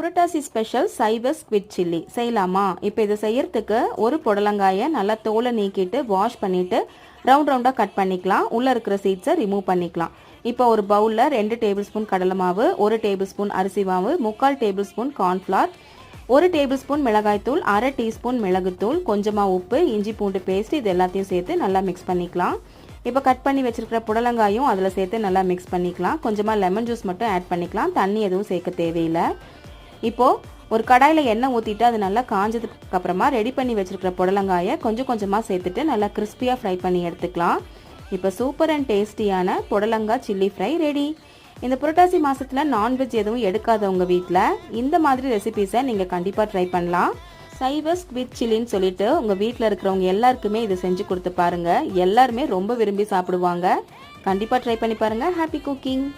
புரட்டாசி special சைவ squid chilli செய்யலாமா? இப்போ இதை செய்யறதுக்கு ஒரு புடலங்காயை நல்லா தோலை நீக்கிட்டு வாஷ் பண்ணிட்டு ரவுண்ட் ரவுண்டாக கட் பண்ணிக்கலாம். உள்ளே இருக்கிற சீட்ஸை ரிமூவ் பண்ணிக்கலாம். இப்போ ஒரு பவுலில் 2 டேபிள் ஸ்பூன் கடலை மாவு, 1 டேபிள் ஸ்பூன் அரிசி மாவு, 3/4 table spoon cornflour, 1 table spoon மிளகாய்த்தூள், 1/2 டீஸ்பூன் மிளகுத்தூள், கொஞ்சமாக உப்பு, இஞ்சி பூண்டு பேஸ்ட் இது எல்லாத்தையும் சேர்த்து நல்லா மிக்ஸ் பண்ணிக்கலாம். இப்போ கட் பண்ணி வச்சிருக்கிற புடலங்காயும் அதில் சேர்த்து நல்லா மிக்ஸ் பண்ணிக்கலாம். கொஞ்சமாக லெமன் ஜூஸ் மட்டும் ஆட் பண்ணிக்கலாம். தண்ணி எதுவும் சேர்க்க தேவையில்லை. இப்போது ஒரு கடாயில் எண்ணெய் ஊற்றிட்டு அது நல்லா காஞ்சதுக்கு அப்புறமா ரெடி பண்ணி வச்சுருக்கிற புடலங்காயை கொஞ்சம் கொஞ்சமாக சேர்த்துட்டு நல்லா கிறிஸ்பியாக ஃப்ரை பண்ணி எடுத்துக்கலாம். இப்போ சூப்பர் அண்ட் டேஸ்டியான புடலங்காய் சில்லி ஃப்ரை ரெடி. இந்த புரட்டாசி மாதத்தில் நான்வெஜ் எதுவும் எடுக்காதவங்க வீட்டில் இந்த மாதிரி ரெசிபீஸை நீங்கள் கண்டிப்பாக ட்ரை பண்ணலாம். சைவ ஸ்குவிட் சில்லின்னு சொல்லிட்டு உங்கள் வீட்டில் இருக்கிறவங்க எல்லாருக்குமே இதை செஞ்சு கொடுத்து பாருங்கள். எல்லாருமே ரொம்ப விரும்பி சாப்பிடுவாங்க. கண்டிப்பாக ட்ரை பண்ணி பாருங்கள். Happy cooking.